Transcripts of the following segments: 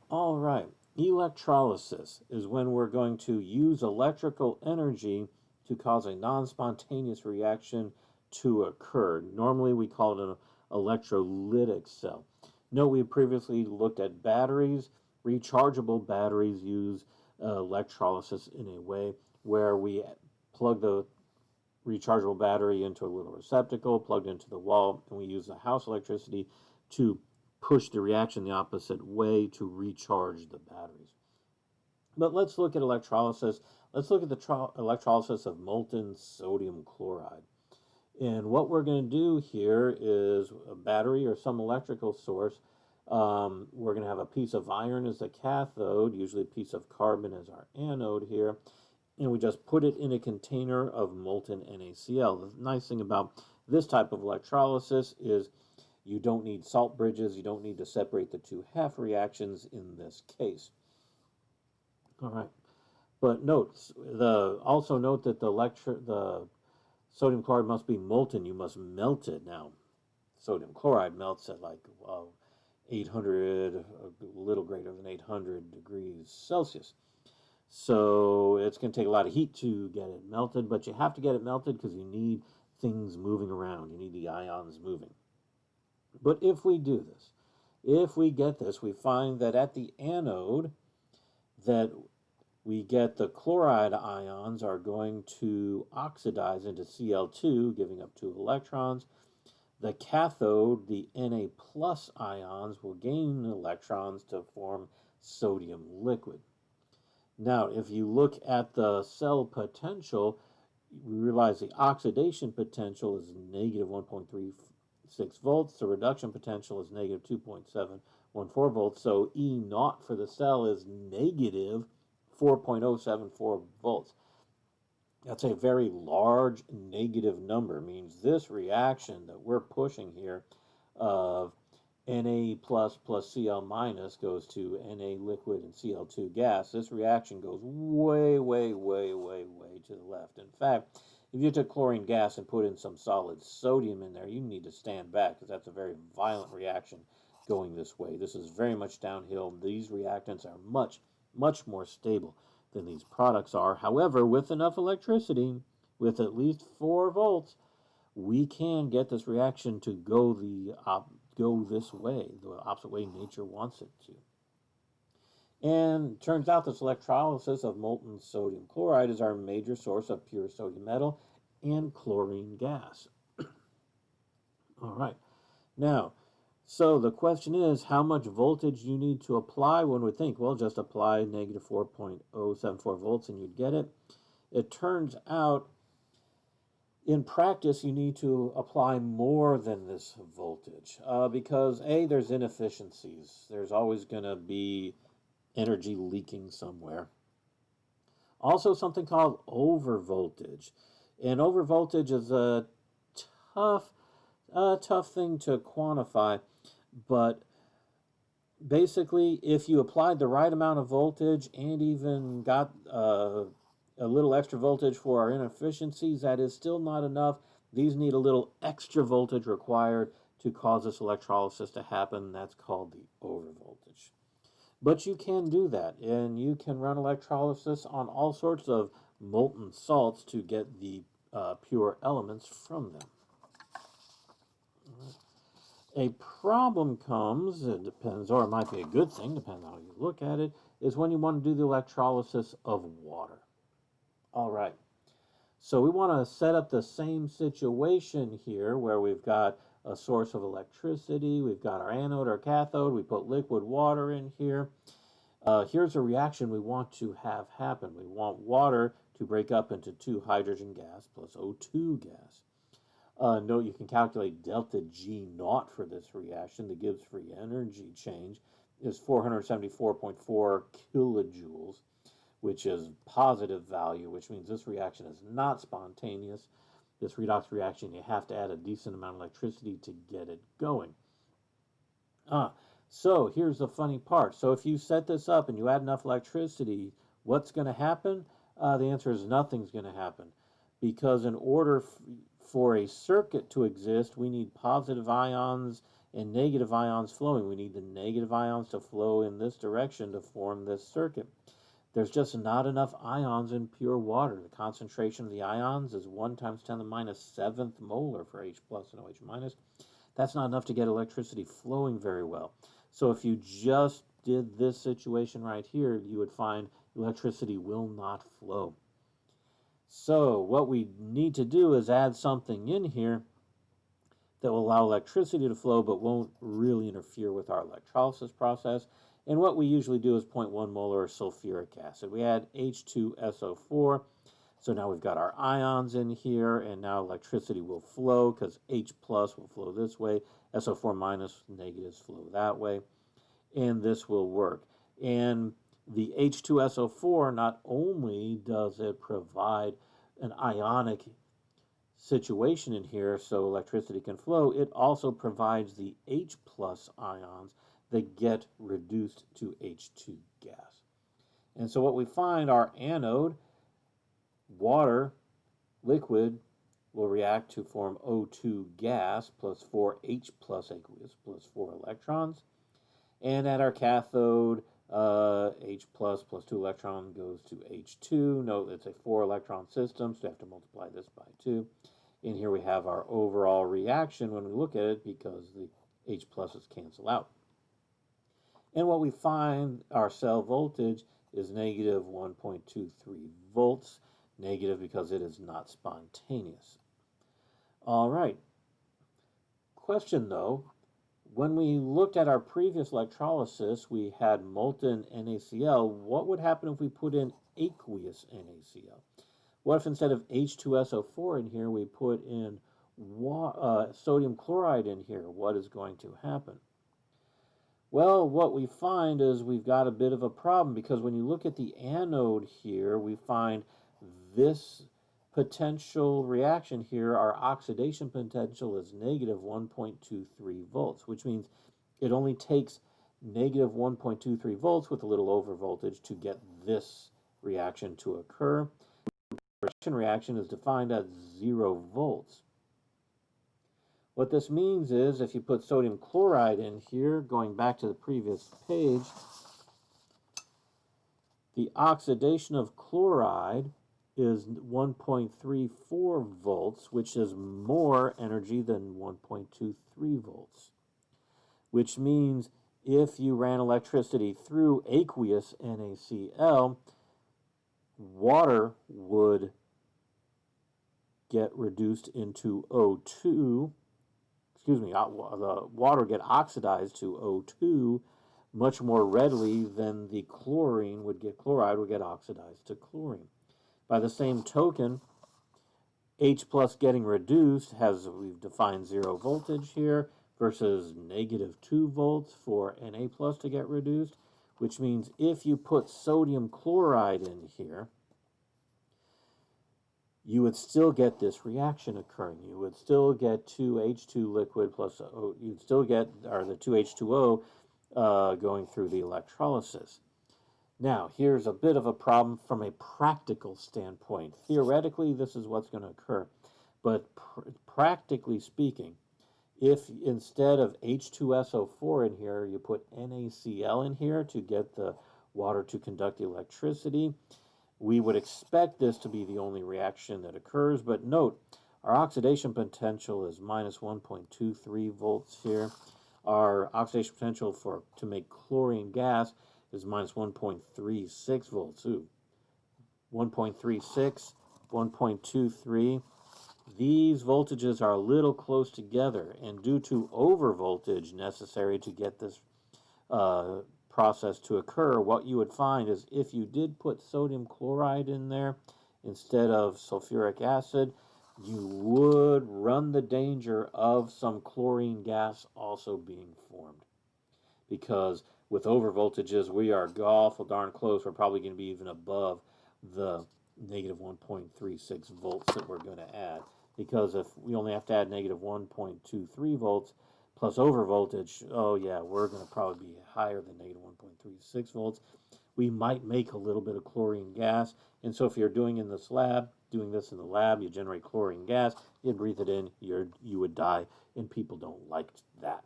All right. Electrolysis is when we're going to use electrical energy to cause a non-spontaneous reaction to occur. Normally we call it an electrolytic cell. Note we previously looked at batteries. Rechargeable batteries use electrolysis in a way where we plug the rechargeable battery into a little receptacle plugged into the wall, and we use the house electricity to push the reaction the opposite way to recharge the batteries. But let's look at electrolysis. Let's look at the electrolysis of molten sodium chloride. And what we're going to do here is a battery or some electrical source. We're going to have a piece of iron as the cathode, usually a piece of carbon as our anode here, and we just put it in a container of molten NaCl. The nice thing about this type of electrolysis is you don't need salt bridges, you don't need to separate the two half reactions in this case. All right, but also note that the sodium chloride must be molten. You must melt it. Now, sodium chloride melts at like 800, a little greater than 800 degrees Celsius. So it's going to take a lot of heat to get it melted, but you have to get it melted because you need things moving around. You need the ions moving. But if we do this, if we get this, we find that at the anode, that we get the chloride ions are going to oxidize into Cl2, giving up 2 electrons. The cathode, the Na plus ions, will gain electrons to form sodium liquid. Now, if you look at the cell potential, we realize the oxidation potential is negative 1.36 volts. The reduction potential is negative 2.714 volts. So E naught for the cell is negative 4.074 volts. That's a very large negative number. It means this reaction that we're pushing here of Na plus Cl minus goes to Na liquid and Cl2 gas. This reaction goes way, way, way, way, way to the left. In fact, if you took chlorine gas and put in some solid sodium in there, you need to stand back because that's a very violent reaction going this way. This is very much downhill. These reactants are much, much more stable than these products are. However, with enough electricity, with at least 4 volts, we can get this reaction to go this way, the opposite way nature wants it to. And turns out this electrolysis of molten sodium chloride is our major source of pure sodium metal and chlorine gas. All right. Now, so the question is, how much voltage you need to apply? One would think, well, just apply negative 4.074 volts and you'd get it. It turns out in practice, you need to apply more than this voltage because, A, there's inefficiencies. There's always going to be energy leaking somewhere. Also, something called overvoltage. And overvoltage is a tough thing to quantify, but basically, if you applied the right amount of voltage and even got a little extra voltage for our inefficiencies, that is still not enough. These need a little extra voltage required to cause this electrolysis to happen. That's called the overvoltage. But you can do that, and you can run electrolysis on all sorts of molten salts to get the pure elements from them. A problem comes, it depends, or it might be a good thing, depending on how you look at it, is when you want to do the electrolysis of water. All right. So we want to set up the same situation here where we've got a source of electricity, we've got our anode or cathode, we put liquid water in here. Here's a reaction we want to have happen. We want water to break up into 2 hydrogen gas plus O2 gas. Note you can calculate delta G naught for this reaction. The Gibbs free energy change is 474.4 kilojoules, which is positive value, which means this reaction is not spontaneous. This redox reaction, you have to add a decent amount of electricity to get it going. So here's the funny part. So if you set this up and you add enough electricity, what's going to happen? The answer is nothing's going to happen. Because in order for a circuit to exist, we need positive ions and negative ions flowing. We need the negative ions to flow in this direction to form this circuit. There's just not enough ions in pure water. The concentration of the ions is 1 times 10 to the minus 7th molar for H plus and OH minus. That's not enough to get electricity flowing very well. So if you just did this situation right here, you would find electricity will not flow. So what we need to do is add something in here that will allow electricity to flow but won't really interfere with our electrolysis process. And what we usually do is 0.1 molar of sulfuric acid. We add H2SO4. So now we've got our ions in here, and now electricity will flow because H plus will flow this way, SO4 minus negatives flow that way, and this will work. And the H2SO4, not only does it provide an ionic situation in here so electricity can flow, it also provides the H plus ions that get reduced to H2 gas. And so what we find, our anode, water, liquid, will react to form O2 gas plus 4H plus aqueous plus 4 electrons. And at our cathode, H plus 2 electron goes to H2. Note it's a 4 electron system, so you have to multiply this by 2. And here we have our overall reaction when we look at it because the H pluses cancel out. And what we find, our cell voltage is negative 1.23 volts. Negative because it is not spontaneous. All right. Question though, when we looked at our previous electrolysis, we had molten NaCl. What would happen if we put in aqueous NaCl? What if instead of H2SO4 in here, we put in sodium chloride in here? What is going to happen? Well, what we find is we've got a bit of a problem because when you look at the anode here, we find this potential reaction here, our oxidation potential is negative 1.23 volts, which means it only takes negative 1.23 volts with a little over voltage to get this reaction to occur. The reaction is defined as 0 volts. What this means is if you put sodium chloride in here, going back to the previous page, the oxidation of chloride is 1.34 volts, which is more energy than 1.23 volts, which means if you ran electricity through aqueous NaCl, water would get reduced into O2, the water would get oxidized to O2 much more readily than the chloride would get oxidized to chlorine. By the same token, H plus getting reduced we've defined 0 voltage here versus negative 2 volts for Na plus to get reduced, which means if you put sodium chloride in here, you would still get this reaction occurring. You would still get 2H2 liquid plus, you'd still get, or the 2H2O going through the electrolysis. Now, here's a bit of a problem from a practical standpoint. Theoretically, this is what's going to occur. But practically speaking, if instead of H2SO4 in here, you put NaCl in here to get the water to conduct electricity, we would expect this to be the only reaction that occurs. But note, our oxidation potential is minus 1.23 volts here. Our oxidation potential to make chlorine gas is minus 1.36 volts. 1.36, 1.23. These voltages are a little close together, and due to overvoltage necessary to get this process to occur, what you would find is if you did put sodium chloride in there instead of sulfuric acid, you would run the danger of some chlorine gas also being formed. Because with overvoltages, we are awful darn close. We're probably going to be even above the negative 1.36 volts that we're going to add. Because if we only have to add negative 1.23 volts plus overvoltage, oh yeah, we're going to probably be higher than negative 1.36 volts. We might make a little bit of chlorine gas. And so if you're doing this in the lab, you generate chlorine gas, you breathe it in, you would die, and people don't like that.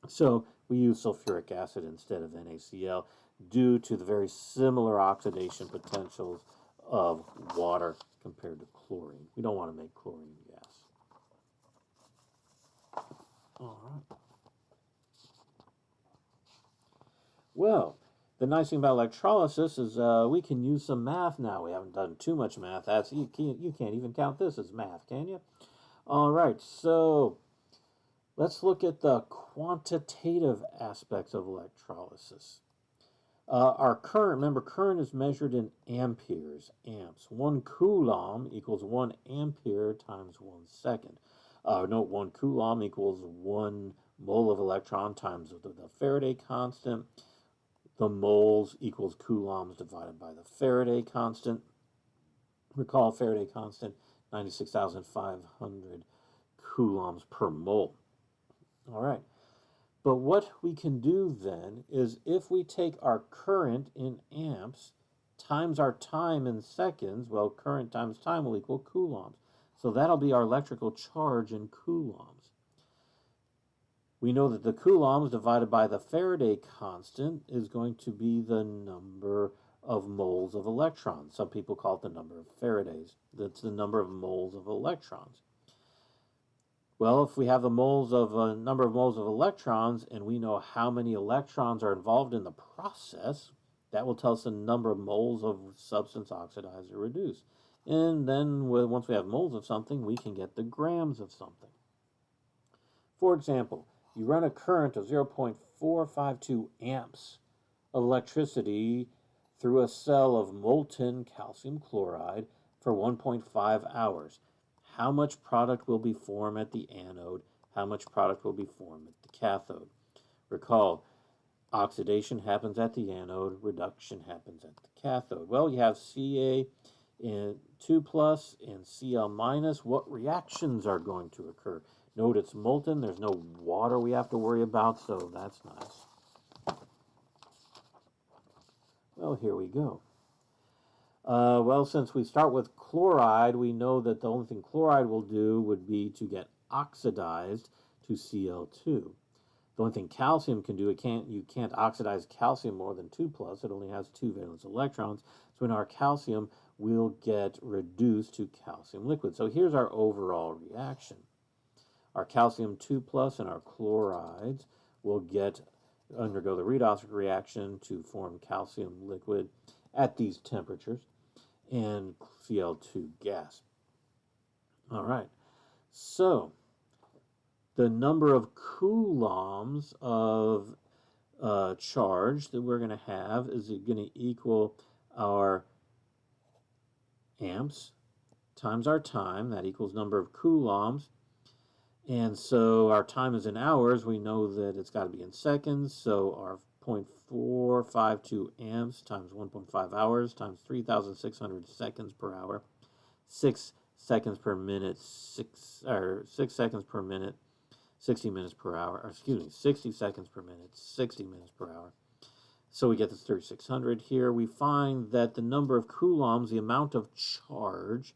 So we use sulfuric acid instead of NaCl due to the very similar oxidation potentials of water compared to chlorine. We don't want to make chlorine gas. All right. Well, the nice thing about electrolysis is we can use some math now. We haven't done too much math. You can't even count this as math, can you? All right, so let's look at the quantitative aspects of electrolysis. Our current, remember, current is measured in amperes, amps. 1 coulomb equals 1 ampere times 1 second. Note 1 coulomb equals 1 mole of electron times the Faraday constant. The moles equals coulombs divided by the Faraday constant. Recall Faraday constant, 96,500 coulombs per mole. All right. But what we can do then is if we take our current in amps times our time in seconds, well, current times time will equal coulombs. So that'll be our electrical charge in coulombs. We know that the coulombs divided by the Faraday constant is going to be the number of moles of electrons. Some people call it the number of Faradays. That's the number of moles of electrons. Well, if we have the moles of a number of moles of electrons and we know how many electrons are involved in the process, that will tell us the number of moles of substance oxidized or reduced. And then once we have moles of something, we can get the grams of something. For example, you run a current of 0.452 amps of electricity through a cell of molten calcium chloride for 1.5 hours. How much product will be formed at the anode? How much product will be formed at the cathode? Recall, oxidation happens at the anode, reduction happens at the cathode. Well, you have Ca in 2 plus and Cl minus. What reactions are going to occur? Note it's molten. There's no water we have to worry about, so that's nice. Well, here we go. Well, since we start with chloride, we know that the only thing chloride will do would be to get oxidized to Cl2. The only thing calcium can do, you can't oxidize calcium more than 2 plus. It only has 2 valence electrons. So in our calcium will get reduced to calcium liquid. So here's our overall reaction. Our calcium 2 plus and our chlorides will undergo the redox reaction to form calcium liquid at these temperatures and Cl2 gas. All right, so the number of coulombs of charge that we're going to have is going to equal our amps times our time. That equals number of coulombs. And so our time is in hours. We know that it's got to be in seconds. So our 0.452 amps times 1.5 hours times 3,600 seconds per hour, 6 seconds per minute, 6 seconds per minute, 60 minutes per hour, or excuse me, 60 seconds per minute, 60 minutes per hour. So we get this 3,600 here. We find that the number of coulombs, the amount of charge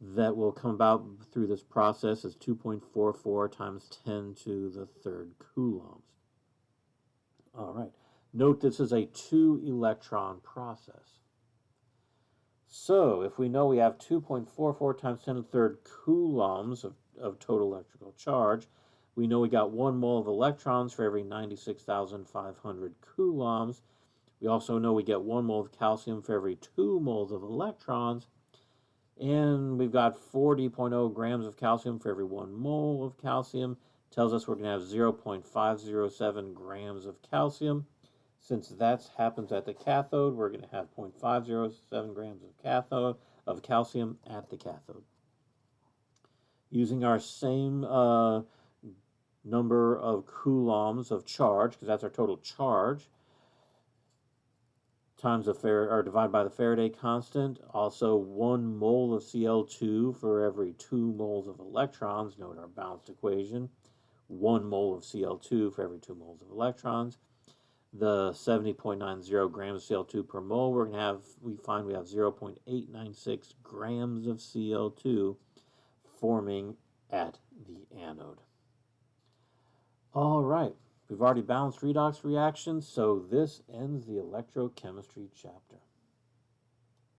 that will come about through this process is 2.44 times 10 to the third coulombs. All right. Note this is a 2-electron process. So if we know we have 2.44 times 10 to the third coulombs of total electrical charge, we know we got 1 mole of electrons for every 96,500 coulombs. We also know we get 1 mole of calcium for every 2 moles of electrons. And we've got 40.0 grams of calcium for every 1 mole of calcium. Tells us we're going to have 0.507 grams of calcium. Since that happens at the cathode, we're going to have 0.507 grams of calcium at the cathode. Using our same number of coulombs of charge, because that's our total charge, times divided by the Faraday constant. Also 1 mole of Cl2 for every 2 moles of electrons. Note our balanced equation. 1 mole of Cl2 for every 2 moles of electrons. The 70.90 grams of Cl2 per mole, we find we have 0.896 grams of Cl2 forming at the anode. All right, we've already balanced redox reactions, so this ends the electrochemistry chapter.